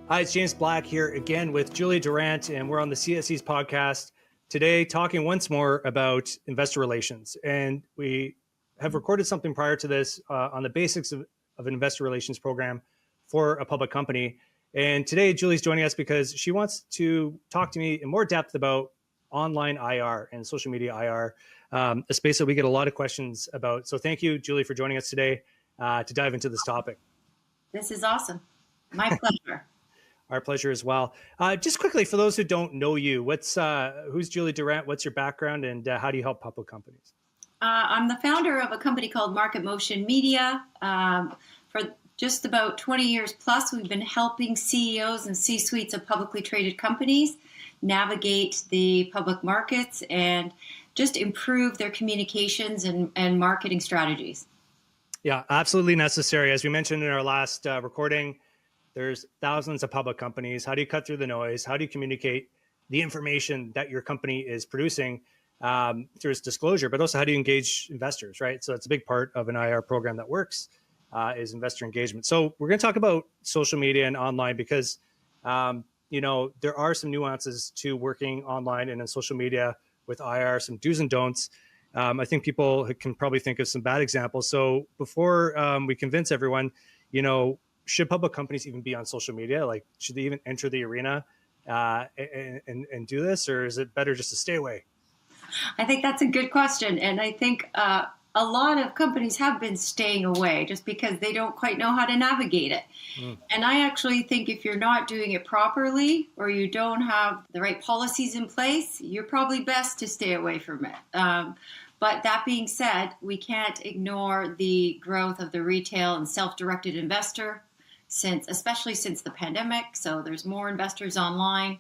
Hi, it's James Black here again with Julie Durant, and we're on the CSE's podcast today talking once more about investor relations. And we have recorded something prior to this on the basics of an investor relations program for a public company. And today, Julie's joining us because she wants to talk to me in more depth about online IR and social media IR, a space that we get a lot of questions about. So thank you, Julie, for joining us today to dive into this topic. This is awesome. My pleasure. Our pleasure as well. Just quickly, for those who don't know you, who's Julie Durant? What's your background, and how do you help public companies? I'm the founder of a company called Market Motion Media. For just about 20 years plus, we've been helping CEOs and C-suites of publicly traded companies navigate the public markets and just improve their communications and marketing strategies. Yeah, absolutely necessary. As we mentioned in our last recording, there's thousands of public companies. How do you cut through the noise? How do you communicate the information that your company is producing through its disclosure, but also how do you engage investors, right? So it's a big part of an IR program that works is investor engagement. So we're going to talk about social media and online because, there are some nuances to working online and in social media with IR, some do's and don'ts. I think people can probably think of some bad examples. So before we convince everyone, should public companies even be on social media? Like, should they even enter the arena and do this, or is it better just to stay away? I think that's a good question. And I think a lot of companies have been staying away just because they don't quite know how to navigate it. And I actually think if you're not doing it properly or you don't have the right policies in place, you're probably best to stay away from it. But that being said, we can't ignore the growth of the retail and self-directed investor, especially since the pandemic. So there's more investors online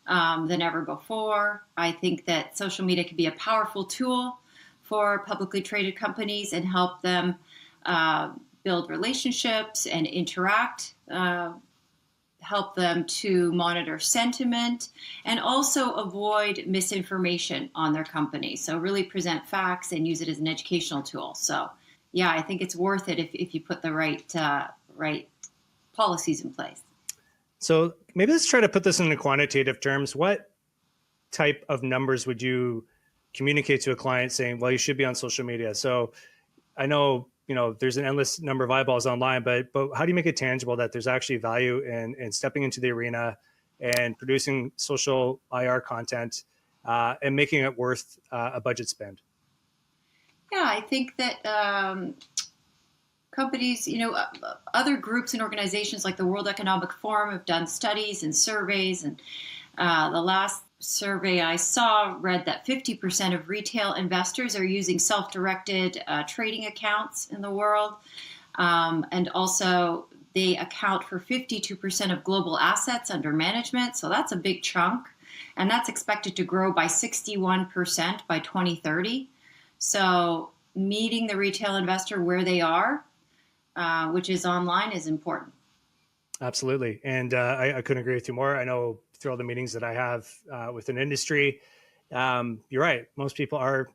than ever before. I think that social media can be a powerful tool for publicly traded companies and help them build relationships and interact, help them to monitor sentiment, and also avoid misinformation on their company. So really present facts and use it as an educational tool. So yeah, I think it's worth it if you put the right policies in place. So maybe let's try to put this into quantitative terms. What type of numbers would you communicate to a client saying, well, you should be on social media? So I know, there's an endless number of eyeballs online, but how do you make it tangible that there's actually value in stepping into the arena and producing social IR content and making it worth a budget spend? Yeah, I think that companies, other groups and organizations like the World Economic Forum have done studies and surveys. And the last survey I saw read that 50% of retail investors are using self-directed trading accounts in the world. And also they account for 52% of global assets under management. So that's a big chunk. And that's expected to grow by 61% by 2030. So meeting the retail investor where they are, which is online, is important. Absolutely. And I couldn't agree with you more. I know through all the meetings that I have within industry, you're right. Most people are,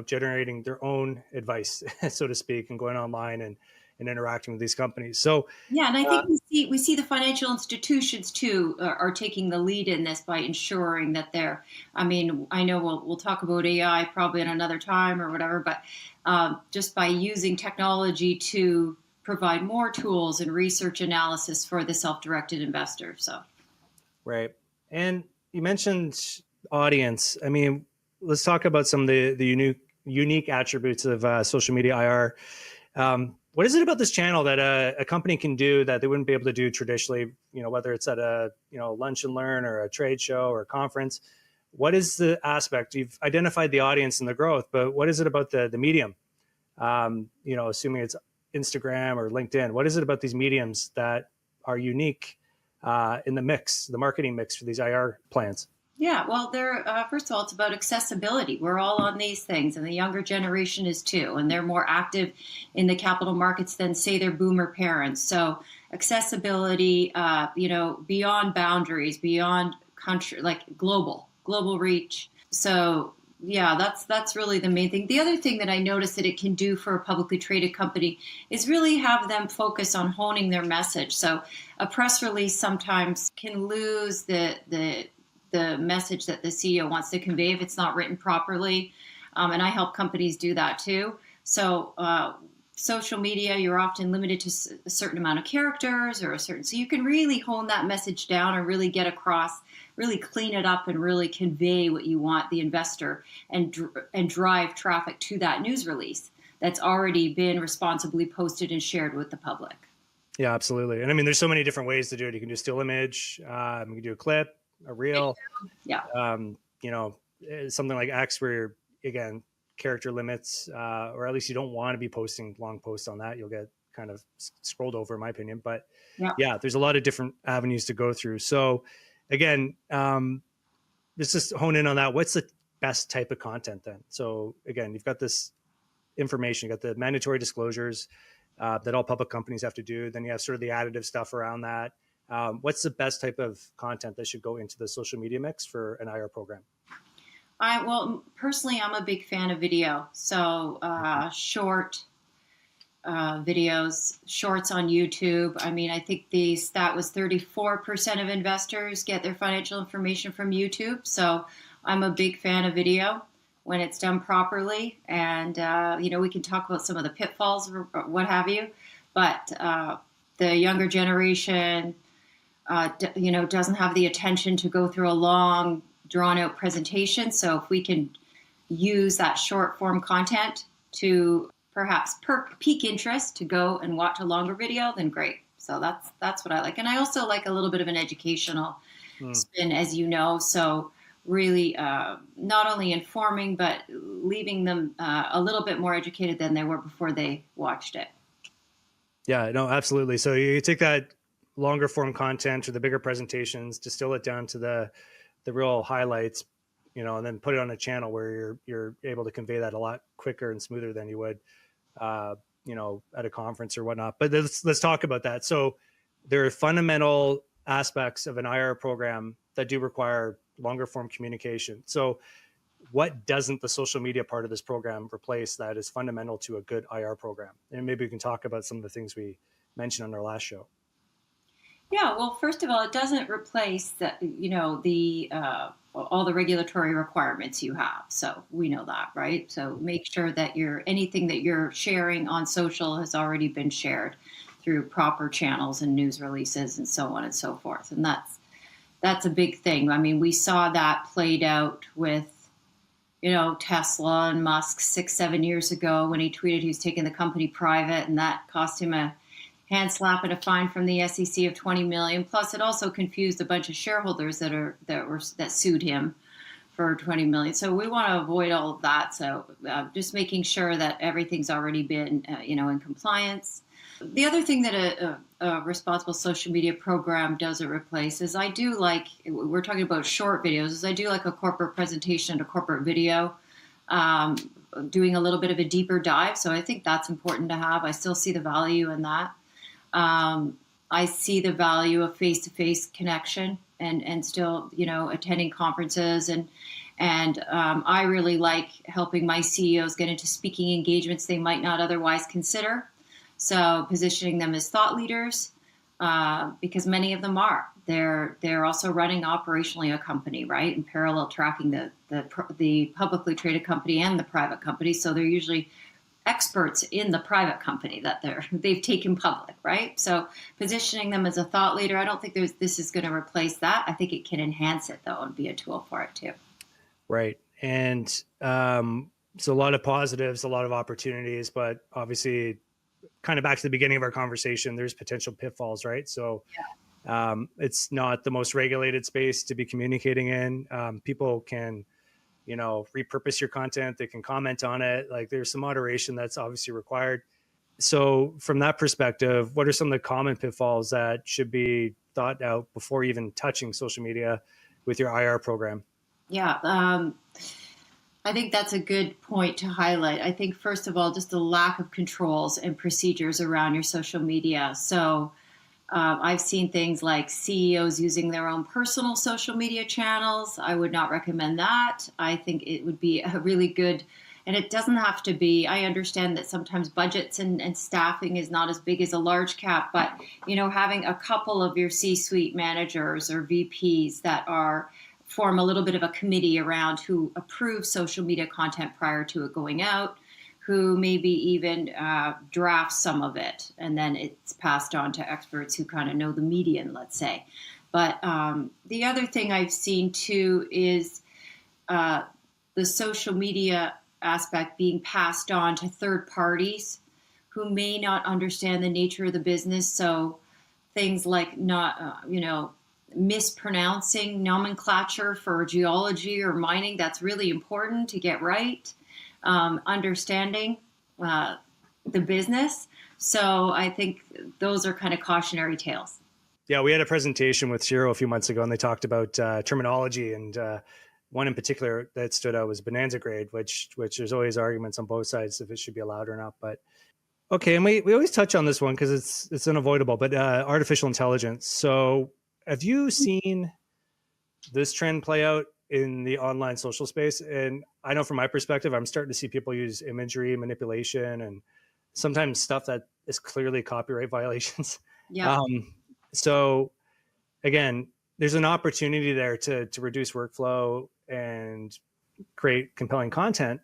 generating their own advice, so to speak, and going online and interacting with these companies. So yeah, and I think we see the financial institutions too are taking the lead in this by ensuring that I know we'll talk about AI probably in another time or whatever, but just by using technology to provide more tools and research analysis for the self-directed investor. So, right. And you mentioned audience. I mean, let's talk about some of the unique attributes of social media IR. What is it about this channel that a company can do that they wouldn't be able to do traditionally? Whether it's at a lunch and learn or a trade show or a conference. What is the aspect? You've identified the audience and the growth, but what is it about the medium? Assuming it's Instagram or LinkedIn, what is it about these mediums that are unique in the mix, the marketing mix for these IR plans? Yeah, well, first of all, it's about accessibility. We're all on these things, and the younger generation is too, and they're more active in the capital markets than, say, their boomer parents. So accessibility, beyond boundaries, beyond country, like global reach. So Yeah, that's really the main thing. The other thing that I noticed that it can do for a publicly traded company is really have them focus on honing their message. So a press release sometimes can lose the message that the CEO wants to convey if it's not written properly. And I help companies do that too. So social media, you're often limited to a certain amount of characters or a certain, so you can really hone that message down and really get across, really clean it up and really convey what you want the investor and drive traffic to that news release that's already been responsibly posted and shared with the public. Yeah, absolutely. And I mean, there's so many different ways to do it. You can do still image, you can do a clip, a reel, Yeah. you know, something like X where you're, again, character limits, or at least you don't want to be posting long posts on that. You'll get kind of scrolled over, in my opinion. But yeah, there's a lot of different avenues to go through. So again, let's just hone in on that. What's the best type of content then? So again, you've got this information, you got the mandatory disclosures that all public companies have to do. Then you have sort of the additive stuff around that. What's the best type of content that should go into the social media mix for an IR program? Well, personally, I'm a big fan of video. So short videos, shorts on YouTube. I mean, I think the stat was 34% of investors get their financial information from YouTube. So I'm a big fan of video when it's done properly. And, we can talk about some of the pitfalls or what have you. But the younger generation, doesn't have the attention to go through a long, drawn out presentation. So if we can use that short form content to perhaps pique interest to go and watch a longer video, then great. So that's what I like. And I also like a little bit of an educational spin, as you know. So really not only informing, but leaving them a little bit more educated than they were before they watched it. Yeah, no, absolutely. So you take that longer form content or the bigger presentations, distill it down to the real highlights, and then put it on a channel where you're able to convey that a lot quicker and smoother than you would, at a conference or whatnot. But let's talk about that. So there are fundamental aspects of an IR program that do require longer form communication. So what doesn't the social media part of this program replace that is fundamental to a good IR program? And maybe we can talk about some of the things we mentioned on our last show. Yeah, well, first of all, it doesn't replace all the regulatory requirements you have. So we know that, right? So make sure that anything that you're sharing on social has already been shared through proper channels and news releases and so on and so forth. And that's a big thing. I mean, we saw that played out with, Tesla and Musk 6-7 years ago when he tweeted he was taking the company private, and that cost him a hand slap and a fine from the SEC of $20 million. Plus, it also confused a bunch of shareholders that sued him for $20 million. So we want to avoid all of that. So just making sure that everything's already been, in compliance. The other thing that a responsible social media program doesn't replace is we're talking about short videos, is I do like a corporate presentation, a corporate video, doing a little bit of a deeper dive. So I think that's important to have. I still see the value in that. I see the value of face-to-face connection and still, attending conferences and I really like helping my CEOs get into speaking engagements they might not otherwise consider. So positioning them as thought leaders, because many of them are. They're also running operationally a company, right? In parallel tracking the publicly traded company and the private company. So they're usually experts in the private company that they've taken public, right? So positioning them as a thought leader, I don't think this is going to replace that. I think it can enhance it though and be a tool for it too. Right. And so a lot of positives, a lot of opportunities, but obviously kind of back to the beginning of our conversation, there's potential pitfalls, right? So it's not the most regulated space to be communicating in. People can repurpose your content. They can comment on it. Like there's some moderation that's obviously required. So from that perspective, what are some of the common pitfalls that should be thought out before even touching social media with your IR program? Yeah. I think that's a good point to highlight. I think, first of all, just the lack of controls and procedures around your social media. So I've seen things like CEOs using their own personal social media channels. I would not recommend that. I think it would be a really good, and it doesn't have to be. I understand that sometimes budgets and staffing is not as big as a large cap, but having a couple of your C-suite managers or VPs that form a little bit of a committee around who approve social media content prior to it going out, who maybe even drafts some of it, and then it's passed on to experts who kind of know the median, let's say. But the other thing I've seen too is the social media aspect being passed on to third parties who may not understand the nature of the business. So things like not, mispronouncing nomenclature for geology or mining, that's really important to get right. Understanding the business. So I think those are kind of cautionary tales. Yeah, we had a presentation with Shiro a few months ago, and they talked about terminology, and one in particular that stood out was bonanza grade, which there's always arguments on both sides if it should be allowed or not. But okay, and we always touch on this one because it's unavoidable, but artificial intelligence. So have you seen this trend play out in the online social space? And I know from my perspective, I'm starting to see people use imagery manipulation and sometimes stuff that is clearly copyright violations. Yeah. So again, there's an opportunity there to reduce workflow and create compelling content,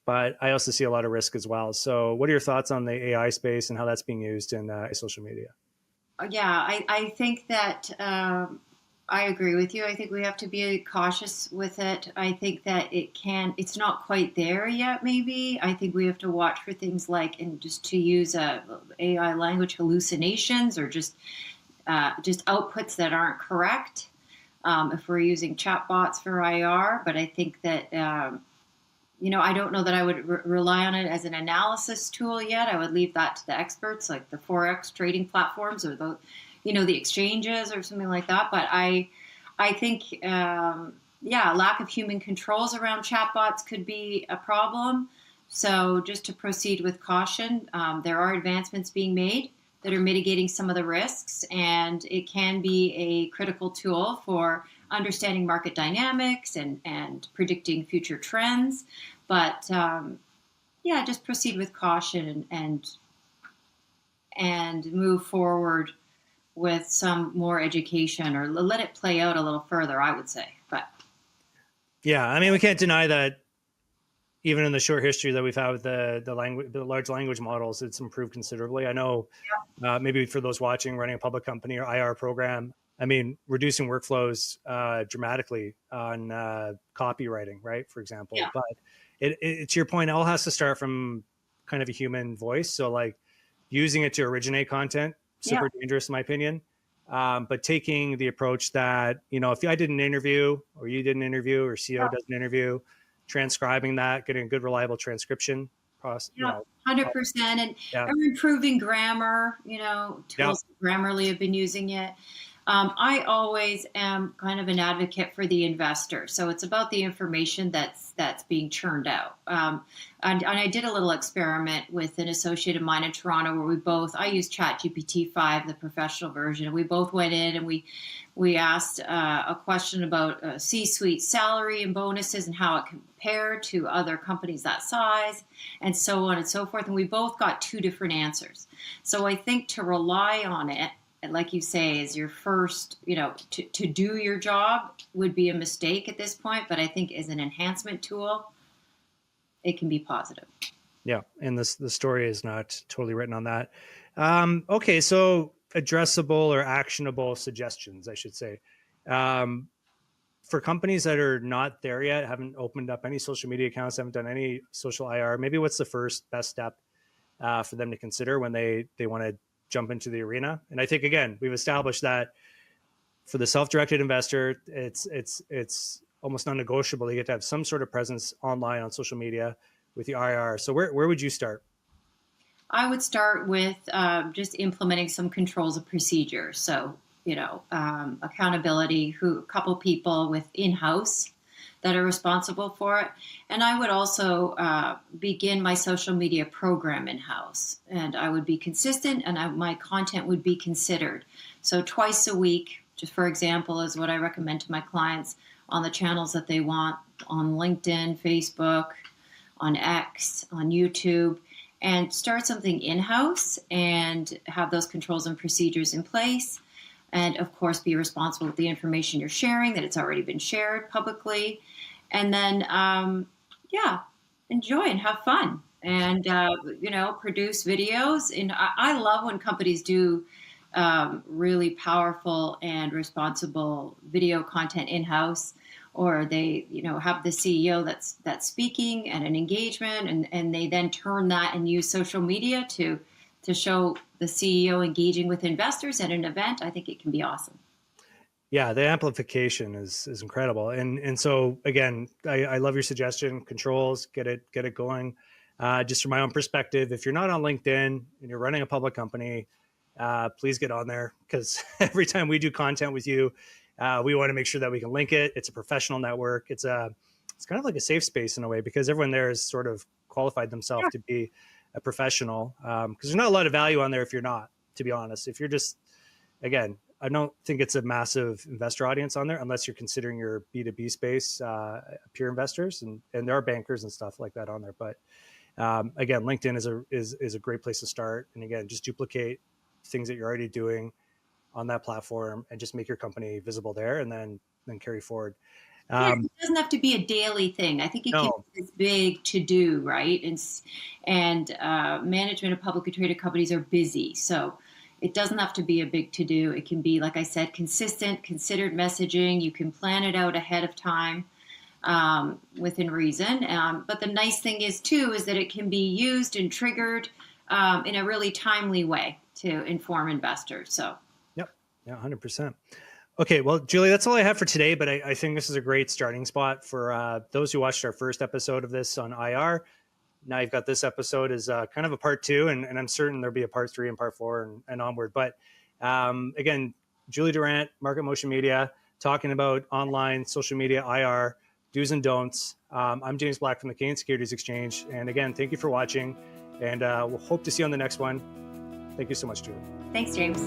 but I also see a lot of risk as well. So what are your thoughts on the AI space and how that's being used in social media? Yeah, I think that I agree with you. I think we have to be cautious with it. I think that it's not quite there yet, maybe. I think we have to watch for things like, and just to use AI language, hallucinations, or just outputs that aren't correct. If we're using chatbots for IR, but I think that, I don't know that I would rely on it as an analysis tool yet. I would leave that to the experts, like the Forex trading platforms or the exchanges or something like that. But I think, lack of human controls around chatbots could be a problem. So just to proceed with caution, there are advancements being made that are mitigating some of the risks, and it can be a critical tool for understanding market dynamics and predicting future trends. But just proceed with caution and move forward with some more education, or let it play out a little further, I would say. But yeah, I mean, we can't deny that even in the short history that we've had with the large language models, it's improved considerably. I know maybe for those watching, running a public company or IR program, I mean, reducing workflows dramatically on copywriting, right? For example, yeah. But it's your point. It all has to start from kind of a human voice. So like using it to originate content, super dangerous in my opinion. But taking the approach that, if I did an interview or you did an interview or CEO does an interview, transcribing that, getting a good, reliable transcription process. 100%. And improving grammar, tools like Grammarly have been using it. I always am kind of an advocate for the investor. So it's about the information that's being churned out. And I did a little experiment with an associate of mine in Toronto where I used ChatGPT-5, the professional version, and we both went in and we asked a question about C-suite salary and bonuses and how it compared to other companies that size and so on and so forth. And we both got two different answers. So I think to rely on it, like you say, is your first, to do your job would be a mistake at this point. But I think as an enhancement tool, it can be positive. Yeah. And the story is not totally written on that. Okay. So addressable or actionable suggestions, I should say. For companies that are not there yet, haven't opened up any social media accounts, haven't done any social IR, maybe what's the first best step for them to consider when they want to jump into the arena? And I think, again, we've established that for the self-directed investor, it's almost non-negotiable. You get to have some sort of presence online on social media with the IR. So where would you start? I would start with just implementing some controls and procedures. So, accountability, a couple people with in-house that are responsible for it. And I would also begin my social media program in-house. And I would be consistent, and my content would be considered. So twice a week, just for example, is what I recommend to my clients on the channels that they want, on LinkedIn, Facebook, on X, on YouTube, and start something in-house and have those controls and procedures in place. And of course, be responsible with the information you're sharing, that it's already been shared publicly. And then, enjoy and have fun, and produce videos. And I love when companies do really powerful and responsible video content in-house, or they have the CEO that's speaking at an engagement, and they then turn that and use social media to show the CEO engaging with investors at an event. I think it can be awesome. Yeah, the amplification is incredible. And so again, I love your suggestion. Controls, get it going. Just from my own perspective, if you're not on LinkedIn and you're running a public company, please get on there, because every time we do content with you, we want to make sure that we can link it. It's a professional network. It's kind of like a safe space in a way, because everyone there has sort of qualified themselves to be a professional. Because there's not a lot of value on there if you're not, to be honest. If you're just, again, I don't think it's a massive investor audience on there unless you're considering your B2B space, peer investors, and there are bankers and stuff like that on there. But again, LinkedIn is a great place to start. And again, just duplicate things that you're already doing on that platform and just make your company visible there, and then carry forward. It doesn't have to be a daily thing. I think it can be this big to do, right? And management of publicly traded companies are busy, so it doesn't have to be a big to do. It can be, like I said, consistent, considered messaging. You can plan it out ahead of time within reason. But the nice thing is that it can be used and triggered in a really timely way to inform investors. So. Yeah, 100%. Okay, well, Julie, that's all I have for today, but I think this is a great starting spot for those who watched our first episode of this on IR. Now you've got this episode as kind of a part 2, and I'm certain there'll be a part 3 and part 4 and onward. But again, Julie Durant, Market Motion Media, talking about online social media, IR, do's and don'ts. I'm James Black from the Canadian Securities Exchange. And again, thank you for watching, and we'll hope to see you on the next one. Thank you so much, Julie. Thanks, James.